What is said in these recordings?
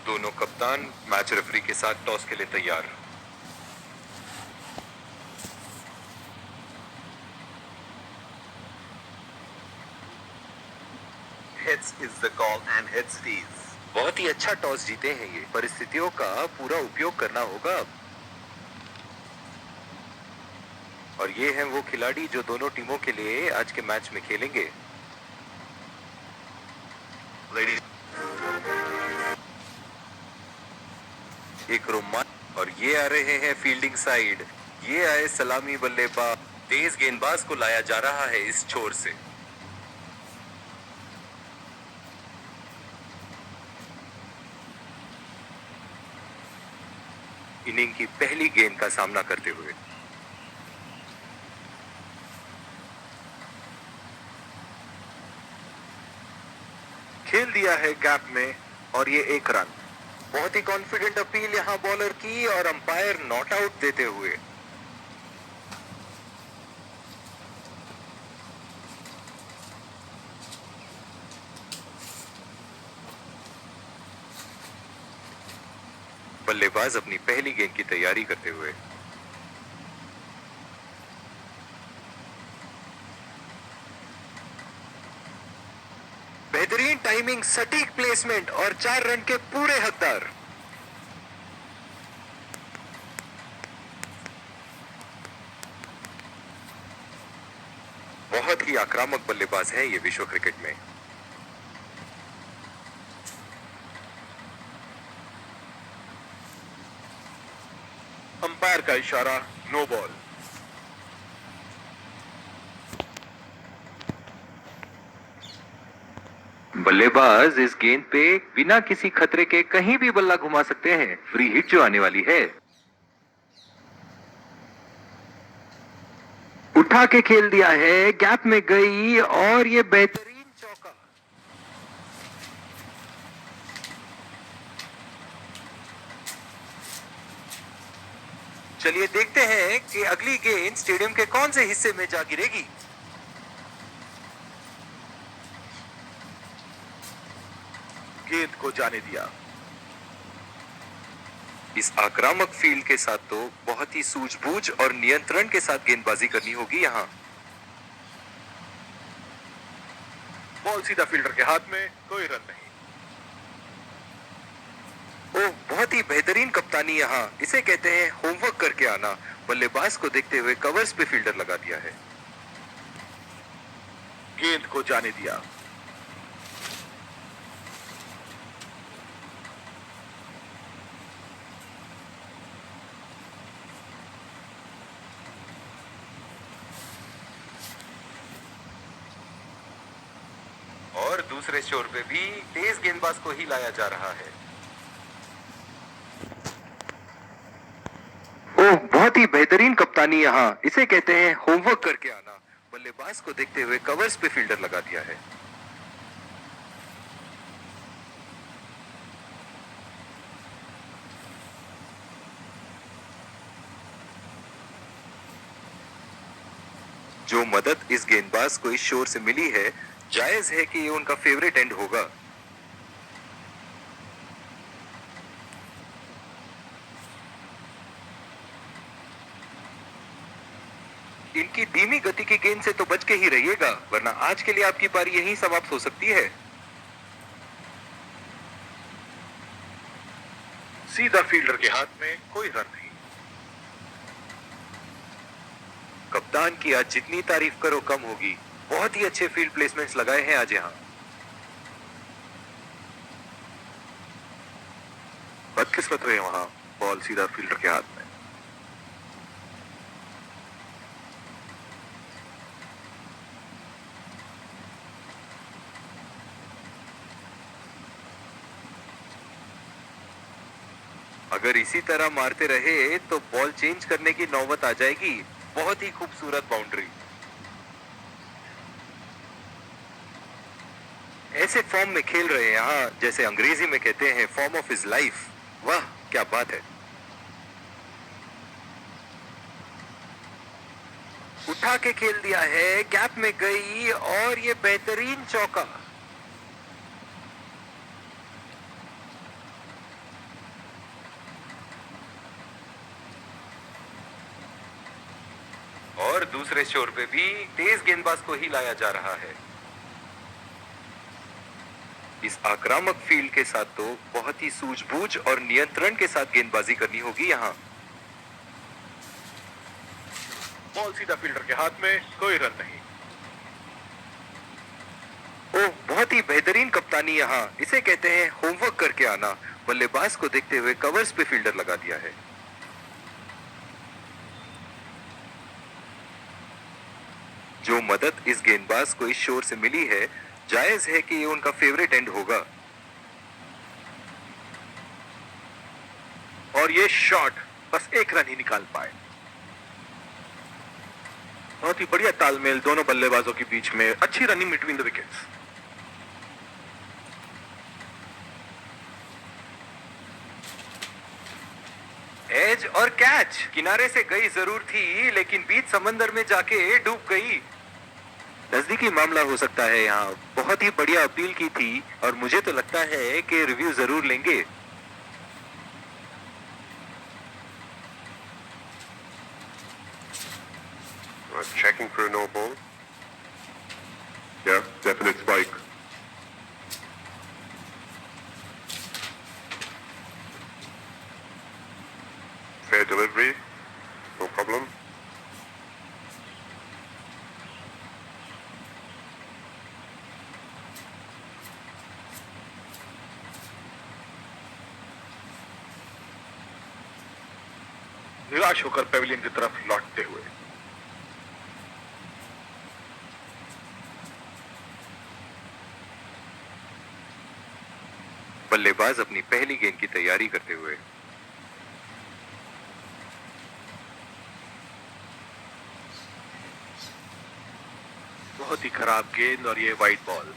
दोनों कप्तान match referee के साथ टॉस के लिए तैयार। Heads is the call and heads stays। बहुत ही अच्छा टॉस जीते हैं ये। परिस्थितियों का पूरा उपयोग करना होगा अब। और ये हैं वो खिलाड़ी जो दोनों टीमों के लिए आज के मैच में खेलेंगे। एक रोमांच। और ये आ रहे हैं फील्डिंग साइड। ये आए सलामी बल्लेबाज। तेज गेंदबाज को लाया जा रहा है इस छोर से। इनिंग की पहली गेंद का सामना करते हुए खेल दिया है गैप में और ये एक रन। बहुत ही कॉन्फिडेंट अपील यहां बॉलर की और अंपायर नॉट आउट देते हुए। बल्लेबाज अपनी पहली गेंद की तैयारी करते हुए। बेहतरीन टाइमिंग, सटीक प्लेसमेंट और 4 रन के पूरे हकदार। बहुत ही आक्रामक बल्लेबाज है ये विश्व क्रिकेट में। अंपायर का इशारा, नो बॉल। बल्लेबाज इस गेंद पे बिना किसी खतरे के कहीं भी बल्ला घुमा सकते हैं। फ्री हिट जो आने वाली है। उठा के खेल दिया है, गैप में गई और ये बेहतरीन चौका। चलिए देखते हैं कि अगली गेंद स्टेडियम के कौन से हिस्से में जा गिरेगी। गेंद को जाने दिया। इस आक्रामक फील्ड के साथ तो बहुत ही सूझबूझ और नियंत्रण के साथ गेंदबाजी करनी होगी यहाँ। बॉल सीधा फील्डर के हाथ में, कोई रन नहीं। ओह, बहुत ही बेहतरीन कप्तानी यहाँ। इसे कहते हैं होमवर्क करके आना। बल्लेबाज को देखते हुए कवर्स पे फील्डर लगा दिया है। गेंद को जाने दिया। और दूसरे छोर पे भी तेज गेंदबाज को ही लाया जा रहा है। ओह, बहुत ही बेहतरीन कप्तानी यहाँ। इसे कहते हैं होमवर्क करके आना। बल्लेबाज को देखते हुए कवर्स पे फील्डर लगा दिया है। जो मदद इस गेंदबाज को इस शोर से मिली है, जायज है कि ये उनका फेवरेट एंड होगा। इनकी धीमी गति की गेंद से तो बच के ही रहिएगा, वरना आज के लिए आपकी पारी यहीं समाप्त हो सकती है। सीधा फील्डर के हाथ में, कोई रन नहीं। कप्तान की आज जितनी तारीफ करो कम होगी। बहुत ही अच्छे फील्ड प्लेसमेंट्स लगाए हैं आज यहाँ। बदकिस्मत हुए वहां, बॉल सीधा फील्डर के हाथ में। अगर इसी तरह मारते रहे तो बॉल चेंज करने की नौबत आ जाएगी। बहुत ही खूबसूरत बाउंड्री। ऐसे फॉर्म में खेल रहे हैं यहाँ, जैसे अंग्रेजी में कहते हैं फॉर्म ऑफ हिज लाइफ। वाह, क्या बात है। उठा के खेल दिया है, गैप में गई और ये बेहतरीन चौका। और दूसरे छोर पे भी तेज गेंदबाज को ही लाया जा रहा है। इस आक्रामक फील्ड के साथ तो बहुत ही सूझबूझ और नियंत्रण के साथ गेंदबाजी करनी होगी यहाँ। बॉल सीधा फील्डर के हाथ में, कोई रन नहीं। ओह, बहुत ही बेहतरीन कप्तानी यहाँ। इसे कहते हैं होमवर्क करके आना। बल्लेबाज को देखते हुए कवर्स पे फील्डर लगा दिया है। जो मदद इस गेंदबाज को इस शोर से मिली है, जायज है कि ये उनका फेवरेट एंड होगा। और ये शॉट बस एक रन ही निकाल पाए। बहुत ही बढ़िया तालमेल दोनों बल्लेबाजों के बीच में, अच्छी running between the wickets. Edge और कैच। किनारे से गई जरूर थी, लेकिन बीच समंदर में जाके डूब गई। नजदीकी मामला हो सकता है यहाँ। बहुत ही बढ़िया अपील की थी और मुझे तो लगता है कि रिव्यू जरूर लेंगे। Checking for a no ball. Yeah, definite spike. Fair delivery, no problem. निराश होकर पेविलियन की तरफ लौटते हुए। बल्लेबाज अपनी पहली गेंद की तैयारी करते हुए। बहुत ही खराब गेंद और ये वाइड बॉल।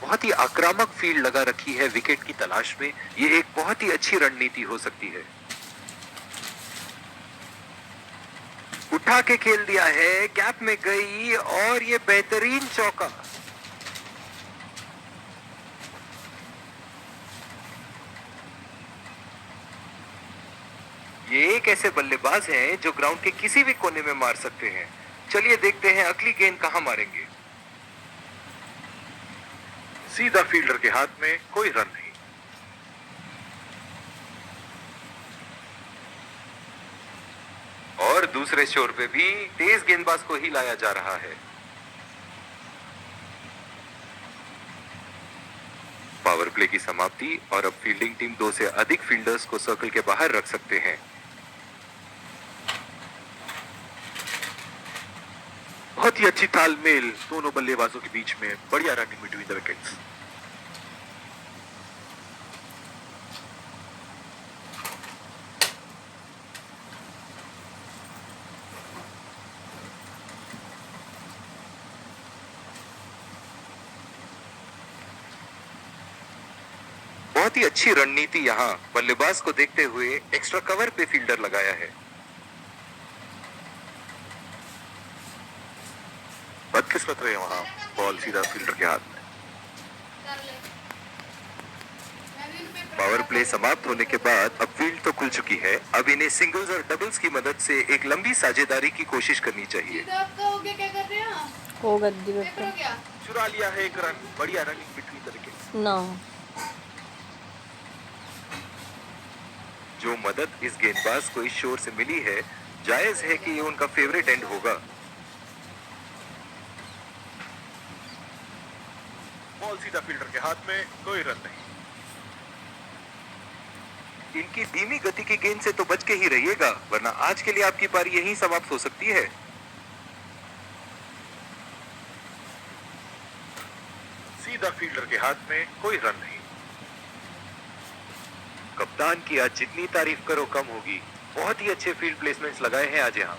बहुत ही आक्रामक फील्ड लगा रखी है विकेट की तलाश में। ये एक बहुत ही अच्छी रणनीति हो सकती है। उठा के खेल दिया है, गैप में गई और ये बेहतरीन चौका। ये एक ऐसे बल्लेबाज हैं जो ग्राउंड के किसी भी कोने में मार सकते हैं। चलिए देखते हैं अगली गेंद कहां मारेंगे। सीधा फील्डर के हाथ में, कोई रन नहीं। और दूसरे छोर पे भी तेज गेंदबाज को ही लाया जा रहा है। पावर प्ले की समाप्ति और अब फील्डिंग टीम 2 से अधिक फील्डर्स को सर्कल के बाहर रख सकते हैं। बहुत ही अच्छी तालमेल दोनों बल्लेबाजों के बीच में, बढ़िया रनिंग बिटवीन द विकेट्स। बहुत ही अच्छी रणनीति यहाँ। बल्लेबाज को देखते हुए एक्स्ट्रा कवर पे फील्डर लगाया है। बदकिस्मत रहे वहां, बॉल सीधा फील्डर के हाथ में। पावर प्ले समाप्त होने के बाद अब फील्ड तो खुल चुकी है। अब इन्हें सिंगल्स और डबल्स की मदद से एक लंबी साझेदारी की कोशिश करनी चाहिए। चुरा लिया है एक रन, बढ़िया रनिंग बिटवीन द विकेट्स। ना जो मदद इस गेंदबाज को इस शोर से मिली है, जायज है कि ये उनका फेवरेट एंड होगा। बॉल सीधा फील्डर के हाथ में, कोई रन नहीं। इनकी धीमी गति की गेंद से तो बच के ही रहिएगा, वरना आज के लिए आपकी पारी यहीं समाप्त हो सकती है। सीधा फील्डर के हाथ में, कोई रन नहीं। कप्तान की आज जितनी तारीफ करो कम होगी। बहुत ही अच्छे फील्ड प्लेसमेंट्स लगाए हैं आज यहाँ।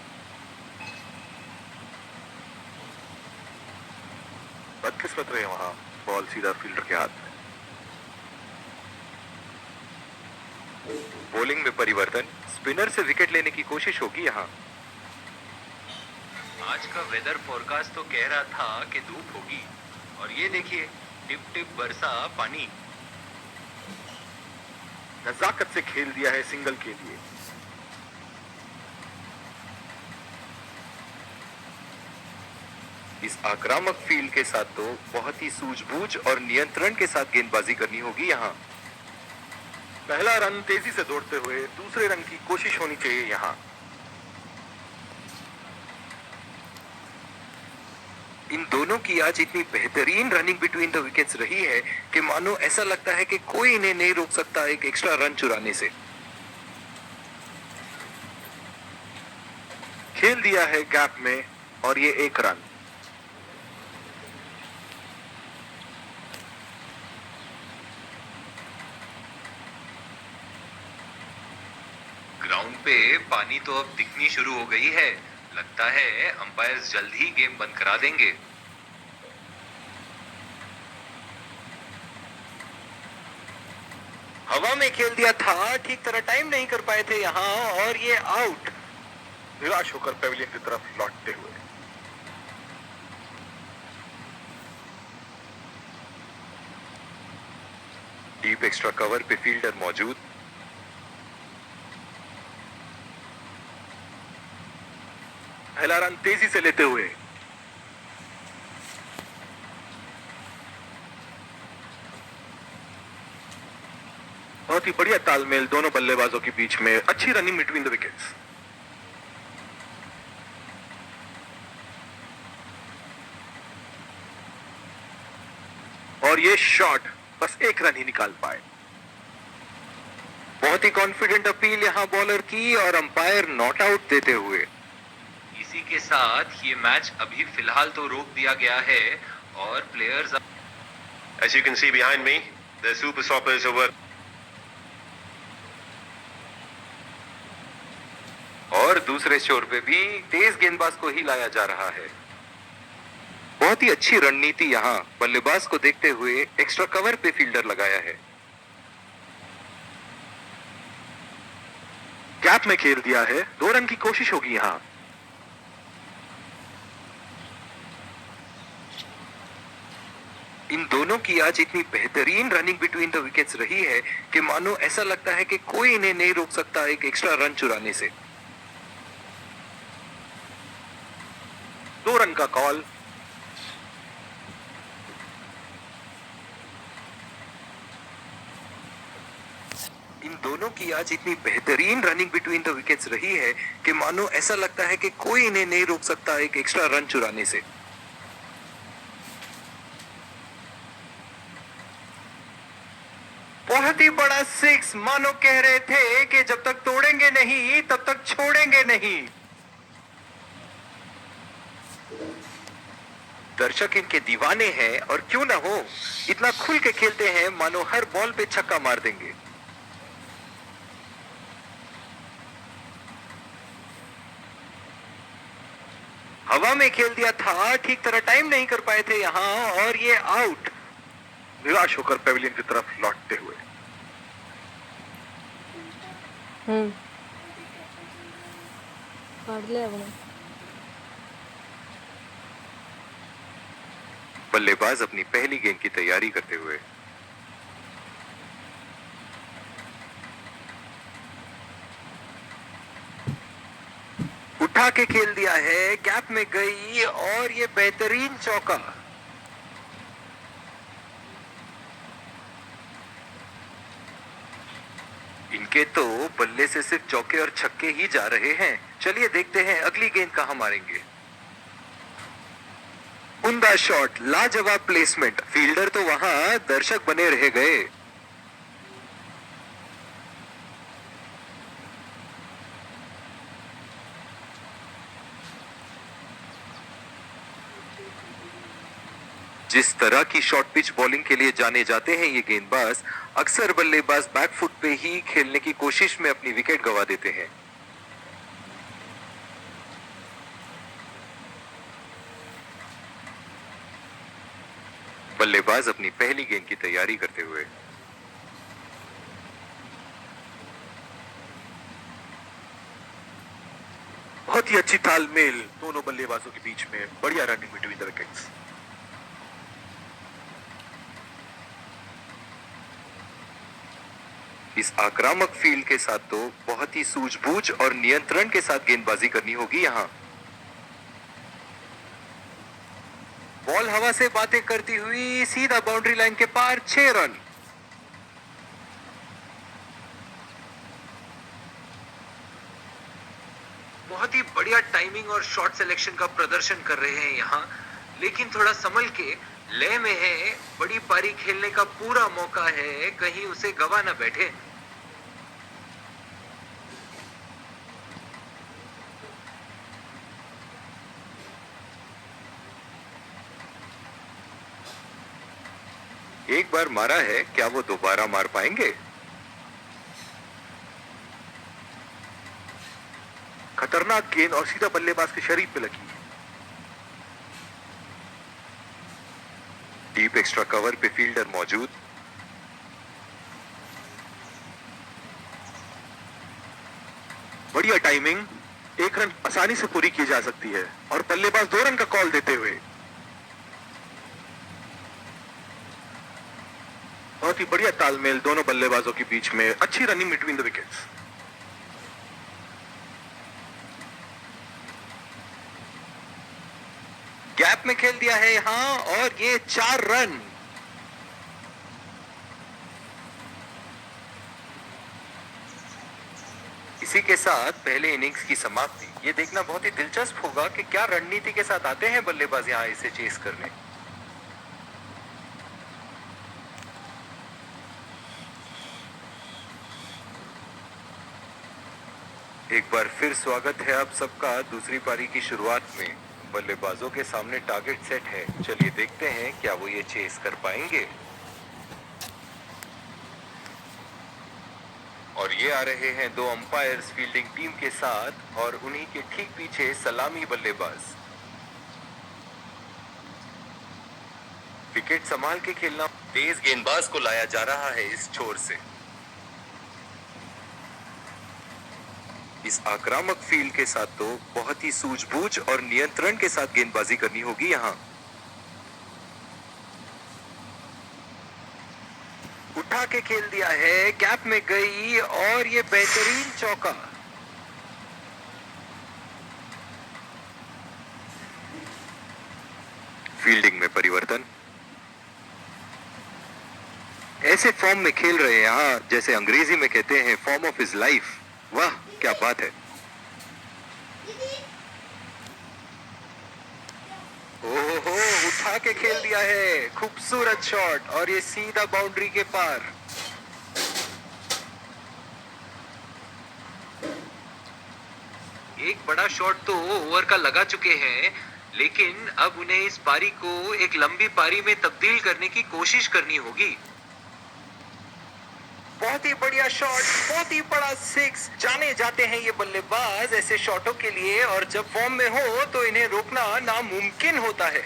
बदकिस्मत रहे वहां, बॉल सीधा फील्डर के हाथ में। बॉलिंग में परिवर्तन, स्पिनर से विकेट लेने की कोशिश होगी यहाँ। आज का वेदर फोरकास्ट तो कह रहा था कि धूप होगी, और ये देखिए टिप टिप बरसा पानी। नजाकत से खेल दिया है सिंगल के लिए। इस आक्रामक फील्ड के साथ तो बहुत ही सूझबूझ और नियंत्रण के साथ गेंदबाजी करनी होगी यहाँ। पहला रन तेजी से दौड़ते हुए दूसरे रन की कोशिश होनी चाहिए यहाँ। इन दोनों की आज इतनी बेहतरीन रनिंग बिटवीन द विकेट्स रही है कि मानो ऐसा लगता है कि कोई इन्हें नहीं रोक सकता एक एक्स्ट्रा रन चुराने से। खेल दिया है गैप में और ये 1 रन। ग्राउंड पे पानी तो अब दिखनी शुरू हो गई है। लगता है अंपायर्स जल्द ही गेम बंद करा देंगे। हवा में खेल दिया था, ठीक तरह टाइम नहीं कर पाए थे यहाँ और ये आउट। निराश होकर पेविलियन की तरफ लौटते हुए डीप एक्स्ट्रा कवर पे फील्डर मौजूद। पहला रन तेजी से लेते हुए बहुत ही बढ़िया तालमेल दोनों बल्लेबाजों के बीच में। अच्छी रनिंग बिटवीन द विकेट्स। और ये शॉट बस 1 रन ही निकाल पाए। बहुत ही कॉन्फिडेंट अपील यहाँ बॉलर की और अंपायर नॉट आउट देते हुए। इसी के साथ ये मैच अभी फिलहाल तो रोक दिया गया है और players As you can see behind me, the Super Stoppers are working. और दूसरे छोर पे भी तेज गेंदबाज को ही लाया जा रहा है। बहुत ही अच्छी रणनीति यहाँ बल्लेबाज को देखते हुए एक्स्ट्रा कवर पे फील्डर लगाया है। गैप में खेल दिया है, 2 रन की कोशिश होगी यहाँ। इन दोनों की आज इतनी बेहतरीन रनिंग बिटवीन द विकेट्स रही है कि मानो ऐसा लगता है कि कोई इन्हें नहीं रोक सकता एक एक्स्ट्रा रन चुराने से। 2 रन का कॉल। इन दोनों की आज इतनी बेहतरीन रनिंग बिटवीन द विकेट्स रही है कि मानो ऐसा लगता है कि कोई इन्हें नहीं रोक सकता एक एक्स्ट्रा रन चुराने से। बहुत ही बड़ा 6, मानो कह रहे थे कि जब तक तोड़ेंगे नहीं तब तक छोड़ेंगे नहीं। दर्शक इनके दीवाने हैं और क्यों ना हो, इतना खुल के खेलते हैं मानो हर बॉल पे छक्का मार देंगे। हवा में खेल दिया था, ठीक तरह टाइम नहीं कर पाए थे यहाँ और ये आउट। निराश होकर पेविलियन की तरफ लौटते हुए काढ ले आपण बल्लेबाज अपनी पहली गेंद की तैयारी करते हुए उठा के खेल दिया है, गैप में गई और ये बेहतरीन चौका। इनके तो बल्ले से सिर्फ चौके और छक्के ही जा रहे हैं। चलिए देखते हैं अगली गेंद कहां मारेंगे। उम्दा शॉट, लाजवाब प्लेसमेंट। फील्डर तो वहां, दर्शक बने रह गए। जिस तरह की शॉर्ट पिच बॉलिंग के लिए जाने जाते हैं ये गेंदबाज, अक्सर बल्लेबाज बैकफुट पे ही खेलने की कोशिश में अपनी विकेट गंवा देते हैं। बल्लेबाज अपनी पहली गेंद की तैयारी करते हुए बहुत ही अच्छी तालमेल दोनों बल्लेबाजों के बीच में। बढ़िया रनिंग बिटवीन द विकेट्स। इस आक्रामक फील्ड के साथ तो बहुत ही सूझबूझ और नियंत्रण के साथ गेंदबाजी करनी होगी यहाँ। बॉल हवा से बातें करती हुई सीधा बाउंड्री लाइन के पार 6 रन। बहुत ही बढ़िया टाइमिंग और शॉट सिलेक्शन का प्रदर्शन कर रहे हैं यहाँ, लेकिन थोड़ा संभल के लय में है। बड़ी पारी खेलने का पूरा मौका है, कहीं उसे गवा ना बैठे। एक बार मारा है, क्या वो दोबारा मार पाएंगे? खतरनाक गेंद और सीधा बल्लेबाज के शरीर पे लगी। डीप एक्स्ट्रा कवर पे फील्डर मौजूद। बढ़िया टाइमिंग, 1 रन आसानी से पूरी की जा सकती है और बल्लेबाज 2 रन का कॉल देते हुए बहुत ही बढ़िया तालमेल दोनों बल्लेबाजों के बीच में, अच्छी running between the wickets. Gap में खेल दिया है यहां और ये 4 रन। इसी के साथ पहले इनिंग्स की समाप्ति। ये देखना बहुत ही दिलचस्प होगा कि क्या रणनीति के साथ आते हैं बल्लेबाज यहां इसे चेस करने। एक बार फिर स्वागत है आप सबका दूसरी पारी की शुरुआत में। बल्लेबाजों के सामने टारगेट सेट है, चलिए देखते हैं क्या वो ये चेस कर पाएंगे। और ये आ रहे हैं 2 अंपायर्स फील्डिंग टीम के साथ और उन्हीं के ठीक पीछे सलामी बल्लेबाज। विकेट संभाल के खेलना। तेज गेंदबाज को लाया जा रहा है इस छोर से। इस आक्रामक फील्ड के साथ तो बहुत ही सूझबूझ और नियंत्रण के साथ गेंदबाजी करनी होगी यहां। उठा के खेल दिया है, गैप में गई और ये बेहतरीन चौका। फील्डिंग में परिवर्तन। ऐसे फॉर्म में खेल रहे हैं यहां जैसे अंग्रेजी में कहते हैं फॉर्म ऑफ हिज लाइफ। वाह क्या बात है। ओहो, उठा के खेल दिया है, खूबसूरत शॉट और ये सीधा बाउंड्री के पार। एक बड़ा शॉट तो ओवर का लगा चुके हैं, लेकिन अब उन्हें इस पारी को एक लंबी पारी में तब्दील करने की कोशिश करनी होगी। बहुत ही बढ़िया शॉट, बहुत ही बड़ा 6। जाने जाते हैं ये बल्लेबाज ऐसे शॉटों के लिए, और जब फॉर्म में हो तो इन्हें रोकना नामुमकिन होता है।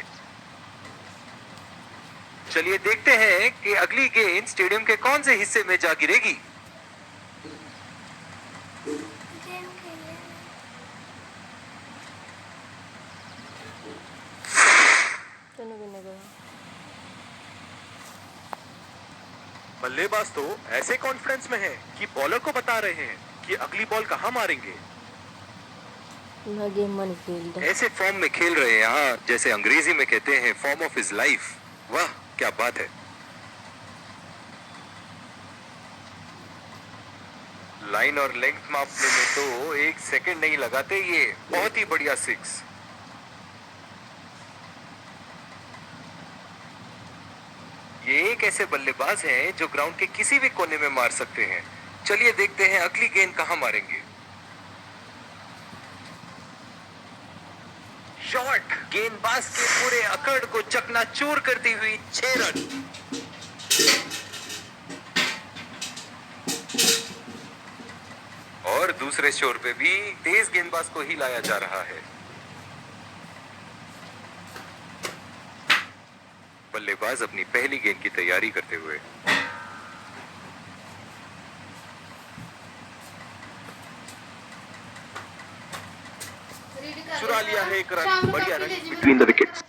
चलिए देखते हैं कि अगली गेंद स्टेडियम के कौन से हिस्से में जा गिरेगी। बल्लेबाज तो ऐसे कॉन्फिडेंस में है कि बॉलर को बता रहे हैं कि अगली बॉल कहां मारेंगे। ऐसे फॉर्म में खेल रहे हैं यहाँ जैसे अंग्रेजी में कहते हैं फॉर्म ऑफ हिज लाइफ। वाह क्या बात है। लाइन और लेंथ मापने में तो 1 सेकंड नहीं लगाते ये। बहुत ही बढ़िया 6। ये एक ऐसे बल्लेबाज हैं जो ग्राउंड के किसी भी कोने में मार सकते हैं। चलिए देखते हैं अगली गेंद कहां मारेंगे। शॉट, गेंदबाज के पूरे अकड़ को चकनाचूर करती हुई 6 रन। और दूसरे छोर पे भी तेज गेंदबाज को ही लाया जा रहा है। बल्लेबाज अपनी पहली गेंद की तैयारी करते हुए चुरा लिया है एक रन। बढ़िया रन बिटवीन द विकेट्स।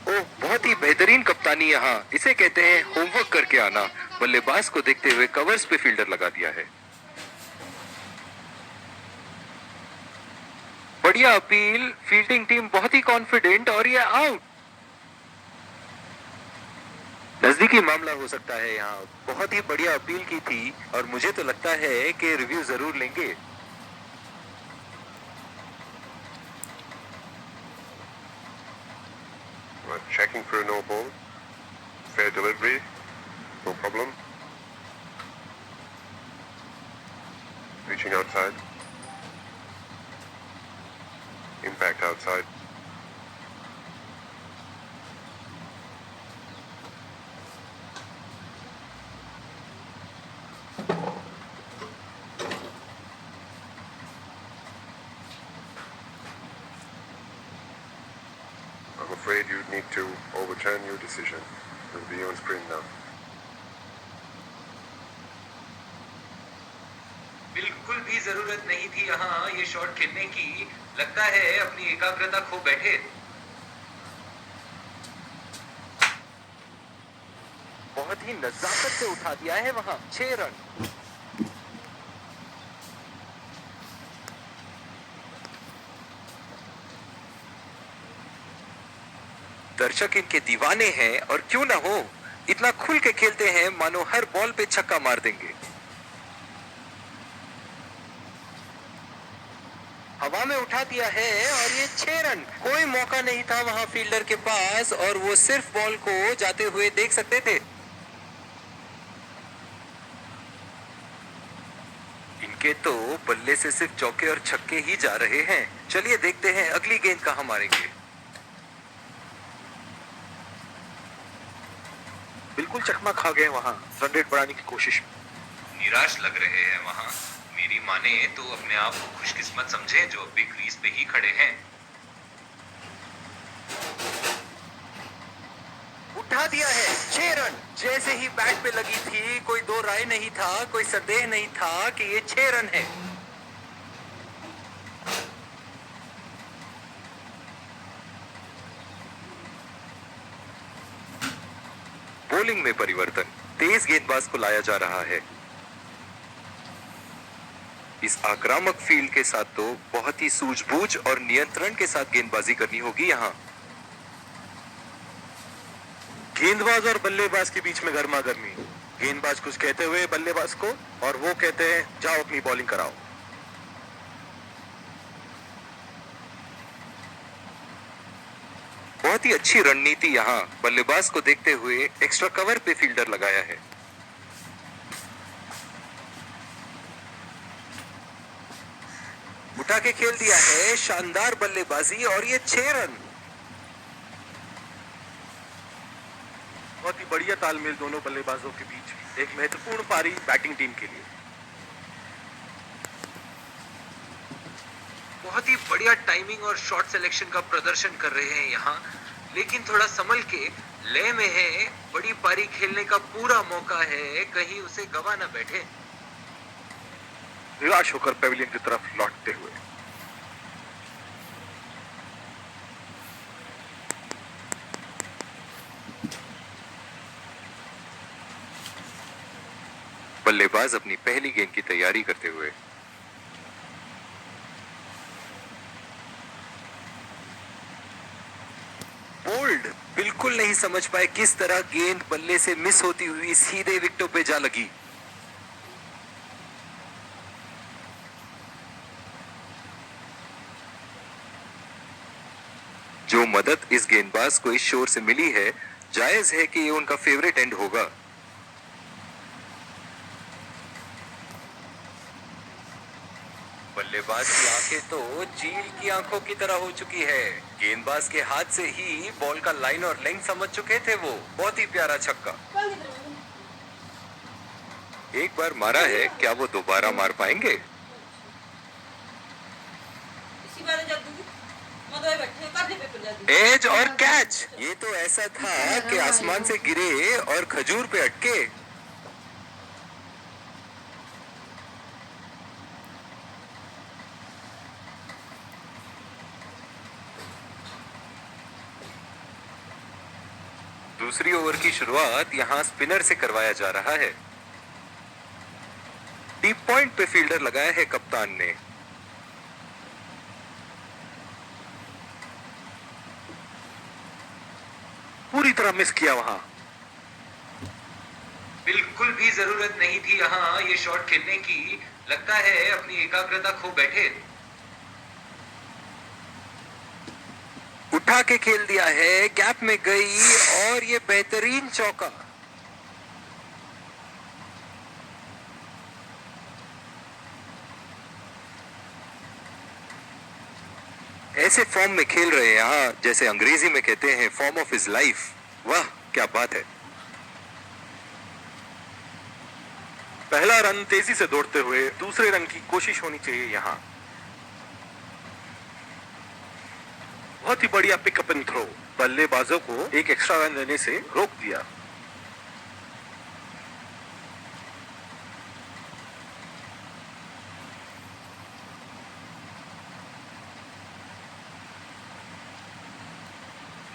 ओह बहुत ही बेहतरीन कप्तानी यहाँ, इसे कहते हैं होमवर्क करके आना। बल्लेबाज को देखते हुए कवर्स पे फील्डर लगा दिया है। बढ़िया अपील, फील्डिंग टीम बहुत ही कॉन्फिडेंट और ये आउट। नजदीकी मामला हो सकता है यहाँ, बहुत ही बढ़िया अपील की थी और मुझे तो लगता है कि रिव्यू जरूर लेंगे। We're checking for a no ball. Fair delivery. No problem. Reaching outside. Impact outside. I'm afraid you'd need to overturn your decision. It'll be on screen now. बिल्कुल भी जरूरत नहीं थी यहाँ ये शॉट खेलने की। लगता है अपनी एकाग्रता खो बैठे। बहुत ही नजाकत से उठा दिया है वहां, 6 रन। दर्शक इनके दीवाने हैं और क्यों ना हो, इतना खुल के खेलते हैं मानो हर बॉल पे छक्का मार देंगे। हवा में उठा दिया है और ये 6 रन। कोई मौका नहीं था वहां फील्डर के पास और वो सिर्फ बॉल को जाते हुए देख सकते थे। इनके तो बल्ले से सिर्फ चौके और छक्के ही जा रहे हैं। चलिए देखते हैं अगली गेंद कहां मारेंगे। बिल्कुल चकमा खा गए वहां, रन रेट बढ़ाने की कोशिश में। निराश लग रहे हैं वहां। मेरी माने तो अपने आप को खुशकिस्मत समझे जो अभी क्रीज पे ही खड़े हैं। उठा दिया है, 6 रन। जैसे ही बैट पे लगी थी, कोई दो राय नहीं था, कोई संदेह नहीं था कि ये 6 रन है। बॉलिंग में परिवर्तन, तेज गेंदबाज को लाया जा रहा है। इस आक्रामक फील्ड के साथ तो बहुत ही सूझबूझ और नियंत्रण के साथ गेंदबाजी करनी होगी यहाँ। गेंदबाज और बल्लेबाज के बीच में गर्मा गर्मी। गेंदबाज कुछ कहते हुए बल्लेबाज को और वो कहते हैं जाओ अपनी बॉलिंग कराओ। बहुत ही अच्छी रणनीति यहाँ, बल्लेबाज को देखते हुए एक्स्ट्रा कवर पे फील्डर लगाया है। उठा के खेल दिया है, शानदार बल्लेबाजी और ये 6 रन। बहुत ही बढ़िया तालमेल दोनों बल्लेबाजों के बीच, एक महत्वपूर्ण पारी बैटिंग टीम के लिए। बहुत ही बढ़िया टाइमिंग और शॉट सिलेक्शन का प्रदर्शन कर रहे हैं यहाँ, लेकिन थोड़ा संभल के, लय में है। बड़ी पारी खेलने का पूरा मौका है, कहीं उसे गवा ना बैठे। निराश होकर पेविलियन की तरफ लौटते हुए। बल्लेबाज अपनी पहली गेंद की तैयारी करते हुए। बोल्ड, बिल्कुल नहीं समझ पाए किस तरह गेंद बल्ले से मिस होती हुई सीधे विकेटों पे जा लगी। जो मदद इस गेंदबाज को इस शोर से मिली है, जायज है कि ये उनका फेवरेट एंड होगा। बल्लेबाज की आंखें तो चील की आंखों की तरह हो चुकी है। गेंदबाज के हाथ से ही बॉल का लाइन और लेंथ समझ चुके थे वो। बहुत ही प्यारा छक्का। एक बार मारा है, क्या वो दोबारा मार पाएंगे? एज और कैच। ये तो ऐसा था कि आसमान से गिरे और खजूर पे अटके। दूसरी ओवर की शुरुआत यहां स्पिनर से करवाया जा रहा है। डीप पॉइंट पे फील्डर लगाया है कप्तान ने। पूरी तरह मिस किया वहां। बिल्कुल भी जरूरत नहीं थी यहाँ ये शॉट खेलने की। लगता है अपनी एकाग्रता खो बैठे। उठा के खेल दिया है, गैप में गई और ये बेहतरीन चौका। ऐसे फॉर्म में खेल रहे हैं यहाँ, जैसे अंग्रेजी में कहते हैं फॉर्म ऑफ हिज लाइफ। वाह क्या बात है। पहला रन तेजी से दौड़ते हुए दूसरे रन की कोशिश होनी चाहिए यहाँ। बहुत ही बढ़िया पिकअप एंड थ्रो, बल्लेबाजों को एक एक्स्ट्रा रन लेने से रोक दिया।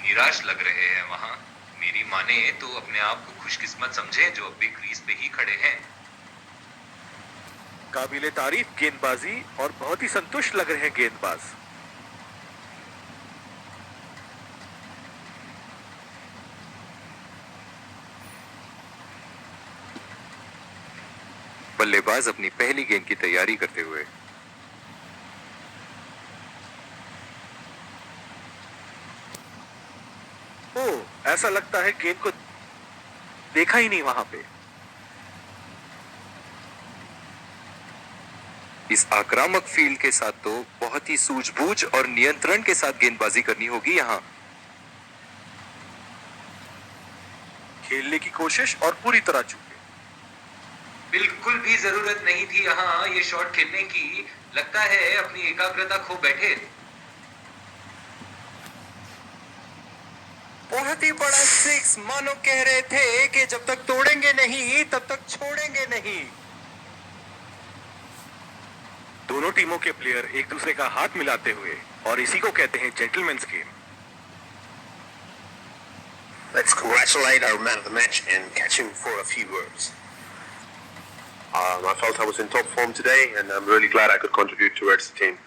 निराश लग रहे हैं वहां। मेरी माने तो अपने आप को खुशकिस्मत समझे जो अब भी क्रीज पे ही खड़े हैं। काबिले तारीफ गेंदबाजी और बहुत ही संतुष्ट लग रहे हैं गेंदबाज। बल्लेबाज अपनी पहली गेंद की तैयारी करते हुए। ओह, ऐसा लगता है गेंद को देखा ही नहीं वहां पे। इस आक्रामक फील्ड के साथ तो बहुत ही सूझबूझ और नियंत्रण के साथ गेंदबाजी करनी होगी यहाँ। खेलने की कोशिश और पूरी तरह चूके। बिल्कुल भी जरूरत नहीं थी यहाँ ये शॉट खेलने की। लगता है अपनी एकाग्रता खो बैठे। बहुत ही बड़ा सिक्स, मानो कह रहे थे कि जब तक तोड़ेंगे नहीं तब तक छोड़ेंगे नहीं। दोनों टीमों के प्लेयर एक दूसरे का हाथ मिलाते हुए, और इसी को कहते हैं gentleman's game. Let's congratulate our man of the match and catch him for a few words. I felt I was in top form today, and I'm really glad I could contribute towards the team.